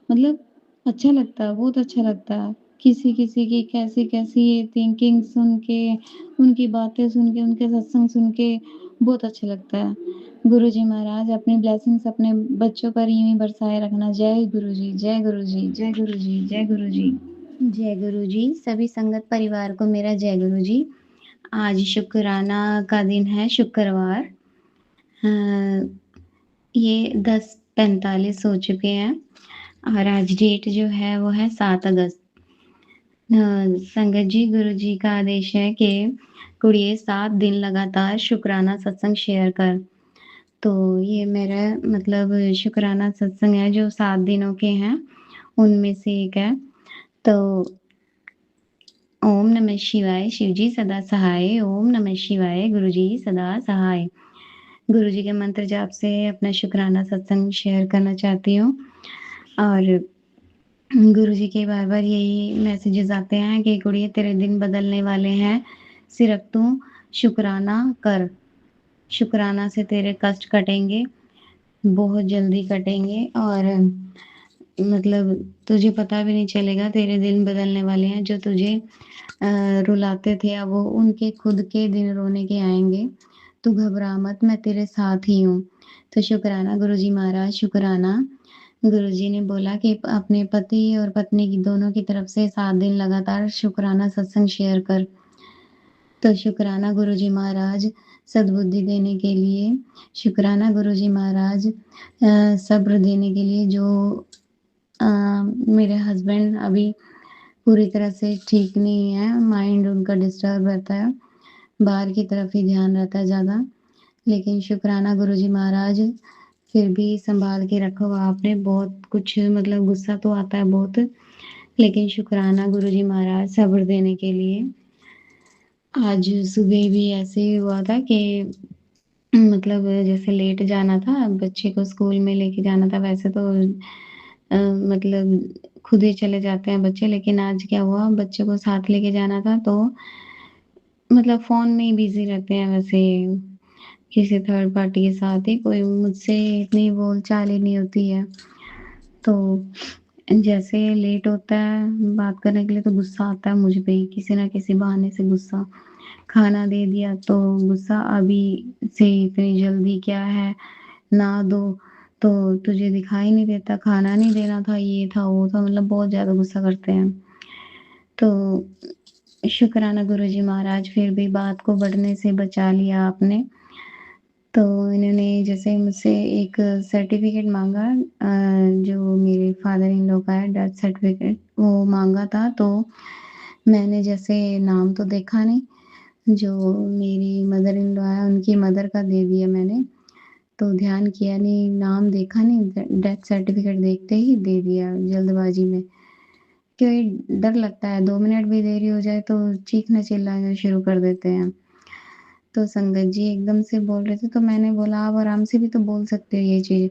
मतलब अच्छा लगता है, बहुत अच्छा लगता है। किसी-किसी की कैसी-कैसी थिंकिंग सुन के, उनकी बातें सुन के, उनके सत्संग सुन के बहुत अच्छा लगता है। गुरुजी महाराज अपनी ब्लेसिंग्स अपने बच्चों पर यूँ ही बरसाए रखना। जय गुरुजी, जय गुरुजी, जय गुरुजी, जय गुरुजी। जय गुरुजी, सभी संगत परिवार को मेरा जय गुरुजी। आज शुक्राना का दिन है, शुक्रवार। ये 10:45 हो चुके हैं और आज डेट जो है वो है 7 अगस्त। संगत जी, गुरुजी का आदेश है कि कुड़िए 7 दिन लगातार शुक्राना सत्संग शेयर कर। तो ये मेरा मतलब शुक्राना सत्संग है जो 7 दिनों के हैं, उनमें से एक है। तो ओम नमः शिवाय, शिवजी सदा सहाय। ओम नमः शिवाय, गुरुजी सदा सहाय। गुरुजी के मंत्र जाप से अपना शुक्राना सत्संग शेयर करना चाहती हूँ और गुरुजी के बार-बार यही मैसेजेस आते हैं कि कुड़िए तेरे दिन बदलने वाले हैं, सिर्फ तू शुक्राना कर। शुक्राना से तेरे कष्ट कटेंगे, बहुत जल्दी कटेंगे और मतलब तुझे पता भी नहीं चलेगा तेरे दिन बदलने वाले हैं। जो तुझे रुलाते थे अब वो उनके खुद के दिन रोने के आएँगे। तू घबरा मत, मैं तेरे साथ ही हूँ। तो शुक्राना गुरुजी महाराज, शुक्राना। गुरुजी ने बोला कि अपने पति और पत्नी की दोनों की तरफ से 7 दिन लगातार शुक्राना सत्संग शेयर कर। तो शुक्राना गुरुजी महाराज सद्बुद्धि देने के लिए, शुक्राना गुरुजी महाराज सब्र देने के लिए जो मेरे हस्बैंड अभी पूरी तरह से ठीक नहीं है, माइंड उनका डिस्टर्ब रहता है, बाहर की तरफ ही ध्यान रहता है ज़्यादा। लेकिन शुक्राना गुरुजी महाराज फिर भी सँभाल के रखा हुआ आपने, बहुत कुछ मतलब गुस्सा तो आता है बहुत, लेकिन शुक्राना गुरुजी महाराज सब्र देने के लिए। आज सुबह भी ऐसे ही हुआ था कि मतलब जैसे लेट जाना था, बच्चे को स्कूल में लेके जाना था, वैसे तो मतलब खुद ही चले जाते हैं बच्चे, लेकिन आज क्या हुआ बच्चे को साथ लेके जाना था तो मतलब फ़ोन में ही बिज़ी रहते हैं वैसे, किसी थर्ड पार्टी के साथ ही, कोई मुझसे इतनी बोलचाल ही नहीं होती है। तो जैसे लेट होता है बात करने के लिए तो गुस्सा आता है मुझ पे ही, किसी न किसी बहाने से गुस्सा। खाना दे दिया तो गुस्सा, अभी से इतनी जल्दी क्या है, ना दो तो तुझे दिखाई नहीं देता, खाना नहीं देना था, ये था, वो था, मतलब बहुत ज़्यादा गुस्सा करते हैं। तो शुक्राना गुरुजी महाराज फिर भी बात को बढ़ने से बचा लिया आपने। तो इन्होंने जैसे मुझसे एक सर्टिफ़िकेट माँगा जो मेरे फादर इन लॉ का है, डेथ सर्टिफ़िकेट वो माँगा था, तो मैंने जैसे नाम तो देखा नहीं, जो मेरी मदर इन लॉ है उनकी मदर का दे दिया मैंने, तो ध्यान किया नहीं, नाम देखा नहीं, डेथ सर्टिफ़िकेट देखते ही दे दिया जल्दबाज़ी में। क्योंकि डर लगता है 2 मिनट भी देरी हो जाए तो चीखना-चिल्लाना शुरू कर देते हैं। तो संगत जी एकदम से बोल रहे थे तो मैंने बोला आप आराम से भी तो बोल सकते हो ये चीज़।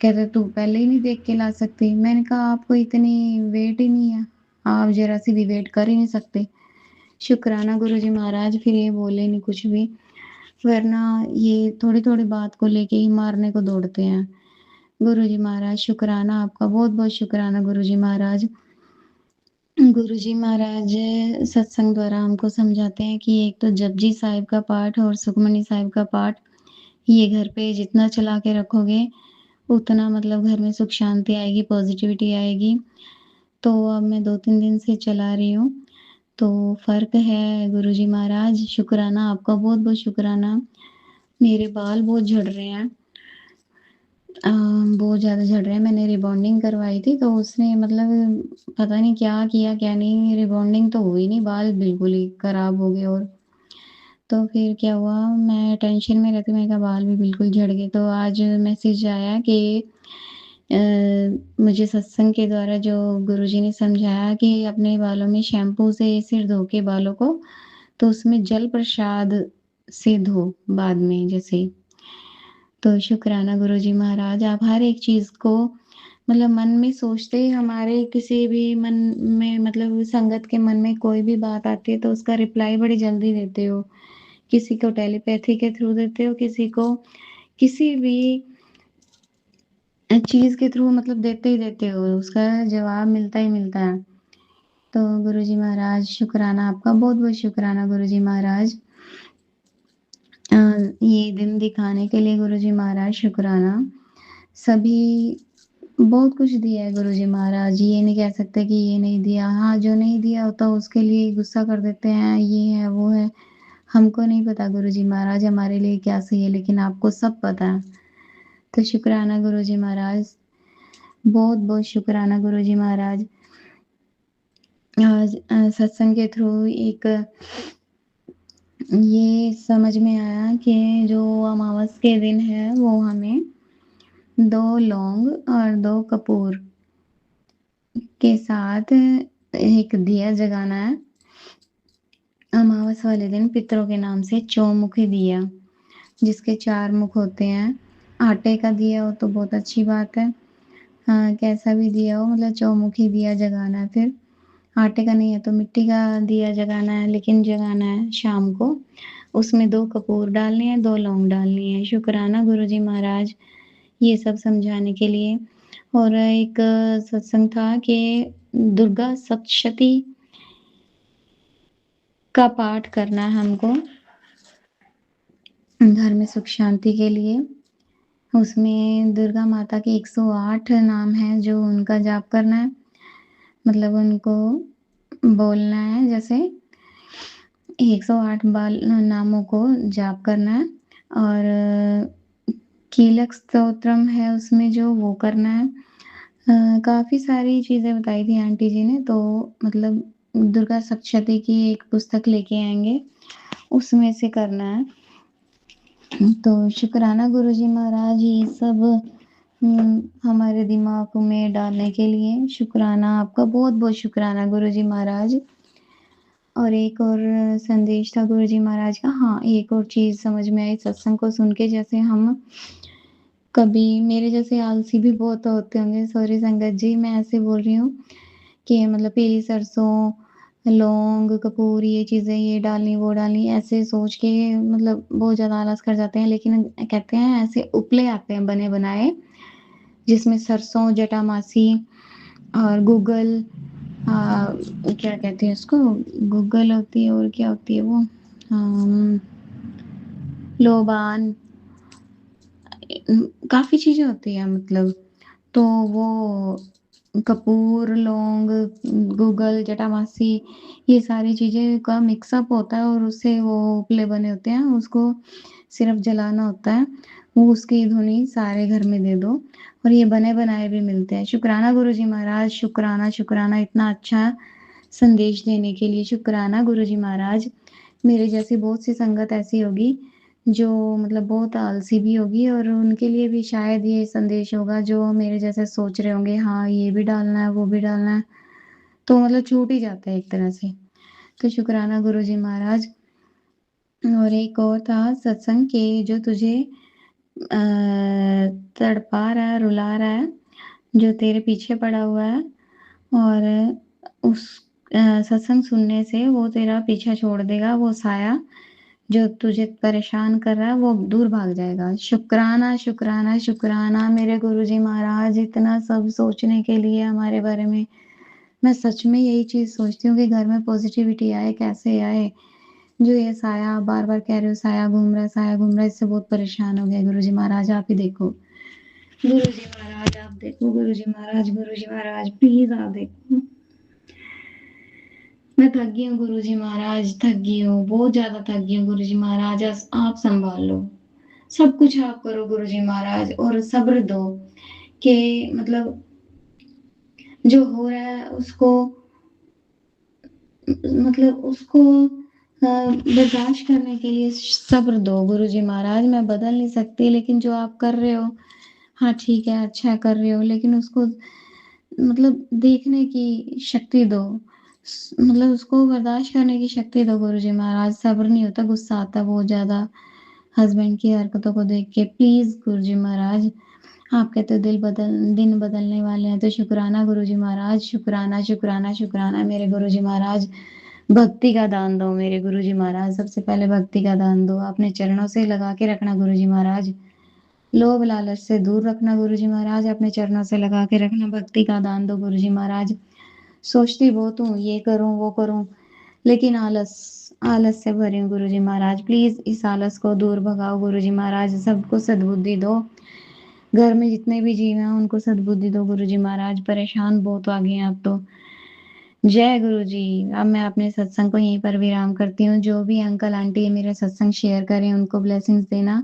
कह रहे तू पहले ही नहीं देख के ला सकती। मैंने कहा आपको इतनी वेट ही नहीं है, आप ज़रा-सी भी वेट कर ही नहीं सकते। शुक्राना गुरुजी महाराज फिर ये बोले नहीं कुछ भी, वरना ये थोड़ी-थोड़ी बात को लेके ही मारने को दौड़ते हैं। गुरुजी महाराज शुक्राना आपका, बहुत-बहुत शुक्राना गुरुजी महाराज। गुरुजी महाराज सत्संग द्वारा हमको समझाते हैं कि एक तो जपजी साहिब का पाठ और सुखमनी साहिब का पाठ, ये घर पे जितना चला के रखोगे, उतना मतलब घर में सुख शांति आएगी, पॉज़िटिविटी आएगी। तो अब मैं 2-3 दिन से चला रही हूँ, तो फ़र्क है गुरुजी महाराज, शुक्राना आपका, बहुत-बहुत शुक्राना। मेरे बाल बहुत झड़ रहे हैं। बहुत ज़्यादा झड़ रहे हैं। मैंने रिबॉन्डिंग करवाई थी तो उसने मतलब पता नहीं क्या किया क्या नहीं, रिबॉन्डिंग तो हुई नहीं, बाल बिल्कुल ही खराब हो गए और तो फिर क्या हुआ, मैं टेंशन में रहती हूँ, मैंने कहा बाल भी बिल्कुल झड़ गए। तो आज मैसेज आया कि अ, मुझे सत्संग के द्वारा जो गुरुजी ने समझाया कि अपने बालों में शैम्पू से सिर धो के बालों को, तो उसमें जल प्रसाद से धो बाद में जैसे। तो शुक्राना गुरुजी महाराज, आप हर एक चीज़ को मतलब मन में सोचते ही हमारे किसी भी मन में मतलब संगत के मन में कोई भी बात आती है तो उसका रिप्लाई बड़ी जल्दी देते हो। किसी को टेलीपैथी के थ्रू देते हो, किसी को किसी भी चीज़ के थ्रू मतलब देते ही देते हो, उसका जवाब मिलता ही मिलता है। तो गुरुजी महाराज शुक्राना आपका, बहुत-बहुत शुक्राना गुरुजी महाराज। ये दिन दिखाने के लिए गुरुजी महाराज शुक्राना। सभी बहुत कुछ दिया है गुरुजी महाराज, ये नहीं कह सकते कि ये नहीं दिया। हाँ, जो नहीं दिया होता उसके लिए गुस्सा कर देते हैं, ये है, वो है। हमको नहीं पता गुरुजी महाराज हमारे लिए क्या सही है, लेकिन आपको सब पता है। तो शुक्राना गुरुजी महाराज, बहुत-बहुत शुक्राना गुरुजी महाराज। आज सत्संग के थ्रू एक ये समझ में आया कि जो अमावस के दिन है वो हमें 2 लौंग और 2 कपूर के साथ एक दिया जगाना है। अमावस वाले दिन पितरों के नाम से चौमुखी दिया, जिसके 4 मुख होते हैं। आटे का दिया हो तो बहुत अच्छी बात है। हाँ, कैसा भी दिया हो, मतलब चौमुखी दिया जगाना है। फिर आटे का नहीं है तो मिट्टी का दिया जगाना है, लेकिन जगाना है शाम को। उसमें 2 कपूर डालने हैं, 2 लौंग डालनी है। शुक्राना गुरुजी महाराज ये सब समझाने के लिए। और एक सत्संग था कि दुर्गा सप्तशती का पाठ करना है हमको, घर में सुख शांति के लिए। उसमें दुर्गा माता के 108 नाम हैं जो उनका जाप करना है, मतलब उनको बोलना है, जैसे 108 नामों को जाप करना है। और कीलक स्तोत्रम है उसमें जो वो करना है। काफ़ी सारी चीज़ें बताई थी आंटी जी ने, तो मतलब दुर्गा सप्तशती की एक पुस्तक लेके आएँगे, उसमें से करना है। तो शुक्राना गुरुजी महाराज ये सब हमारे दिमाग में डालने के लिए। शुक्राना आपका, बहुत-बहुत शुक्राना गुरुजी महाराज। और एक और संदेश था गुरुजी महाराज का। हाँ, एक और चीज़ समझ में आई सत्संग को सुन के, जैसे हम कभी मेरे जैसे आलसी भी बहुत होते होंगे, सॉरी संगत जी, मैं ऐसे बोल रही हूँ कि मतलब पीली सरसों, लौंग, कपूर, ये चीज़ें ये डालनी, वो डालनी, ऐसे सोच के मतलब बहुत ज़्यादा आलस कर जाते हैं। लेकिन कहते हैं ऐसे उपले आते हैं बने-बनाए, जिसमें सरसों, जटामासी और गूगल, क्या कहते हैं उसको? गूगल होती है और क्या होती है वो? लोबान, काफ़ी चीज़ें होती हैं मतलब। तो वो कपूर, लौंग, गूगल, जटामासी, ये सारी चीज़ें का मिक्सअप होता है और उससे वो उपले बने होते हैं, उसको सिर्फ़ जलाना होता है। वो उसकी धुनी सारे घर में दे दो, और ये बने-बनाए भी मिलते हैं। शुक्राना गुरुजी महाराज, शुक्राना, शुक्राना इतना अच्छा संदेश देने के लिए। शुक्राना गुरुजी महाराज। मेरे जैसी बहुत सी संगत ऐसी होगी जो मतलब बहुत आलसी भी होगी, और उनके लिए भी शायद ये संदेश होगा, जो मेरे जैसे सोच रहे होंगे, हाँ, ये भी डालना है, वो भी डालना है, तो मतलब छूट ही जाता है एक तरह से। तो शुक्राना गुरुजी महाराज। और एक और था सत्संग कि जो तुझे तड़पा रहा है, रुला रहा है, जो तेरे पीछे पड़ा हुआ है, और उस सत्संग सुनने से वो तेरा पीछा छोड़ देगा, वो साया जो तुझे परेशान कर रहा है वो दूर भाग जाएगा। शुक्राना, शुक्राना, शुक्राना मेरे गुरुजी महाराज, इतना सब सोचने के लिए हमारे बारे में। मैं सच में यही चीज़ सोचती हूँ कि घर में पॉज़िटिविटी आए, कैसे आए? जो ये साया बार-बार कह रहे हो, साया घूम रहा है, साया घूम रहा है, इससे बहुत परेशान हो गए गुरुजी महाराज, आप ही देखो। गुरुजी महाराज आप देखो, गुरुजी महाराज, गुरुजी महाराज प्लीज़ आप देखो। मैं थक गई हूँ गुरुजी महाराज, थक गई हूँ, बहुत ज़्यादा थक गई हूँ गुरुजी महाराज, आप सँभाल लो। सब कुछ आप करो गुरुजी महाराज, और सब्र दो कि मतलब जो हो रहा है उसको मतलब उसको बर्दाश्त करने के लिए सब्र दो गुरुजी महाराज। मैं बदल नहीं सकती, लेकिन जो आप कर रहे हो, हाँ ठीक है, अच्छा कर रहे हो, लेकिन उसको मतलब देखने की शक्ति दो, मतलब उसको बर्दाश्त करने की शक्ति दो गुरुजी महाराज। सब्र नहीं होता, गुस्सा आता बहुत ज़्यादा हस्बैंड की हरकतों को देख के। प्लीज़ गुरुजी महाराज, आपके तो दिन बदलने वाले हैं। तो शुक्राना गुरुजी महाराज, शुक्राना, शुक्राना, शुक्राना मेरे गुरुजी महाराज। भक्ति का दान दो मेरे गुरुजी महाराज, सबसे पहले भक्ति का दान दो, अपने चरणों से लगा के रखना गुरुजी महाराज। लोभ लालच से दूर रखना गुरुजी महाराज, अपने चरणों से लगा के रखना। भक्ति का दान दो गुरुजी महाराज। सोचती बहुत हूँ, ये करूँ, वो करूँ, लेकिन आलस से भरी हूँ गुरुजी महाराज। प्लीज़ इस आलस को दूर भगाओ गुरुजी महाराज, सबको सद्बुद्धि दो। घर में जितने भी जीव हैं उनको सद्बुद्धि दो गुरुजी महाराज, परेशान बहुत आ गए हैं अब तो। जय गुरुजी। अब मैं अपने सत्संग को यहीं पर विराम करती हूँ। जो भी अंकल आंटी ये मेरे सत्संग शेयर करें उनको ब्लेसिंग्स देना,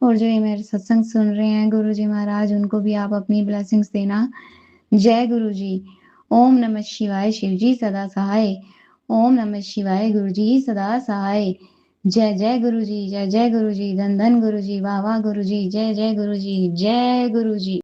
और जो ये मेरे सत्संग सुन रहे हैं गुरुजी महाराज उनको भी आप अपनी ब्लेसिंग्स देना। जय गुरुजी। ओम नमः शिवाय, शिवजी सदा सहाय। ओम नमः शिवाय, गुरुजी सदा सहाय। जय जय गुरुजी, जय जय गुरुजी, धन धन गुरुजी, वाह वाह गुरुजी, जय जय गुरुजी, जय गुरुजी।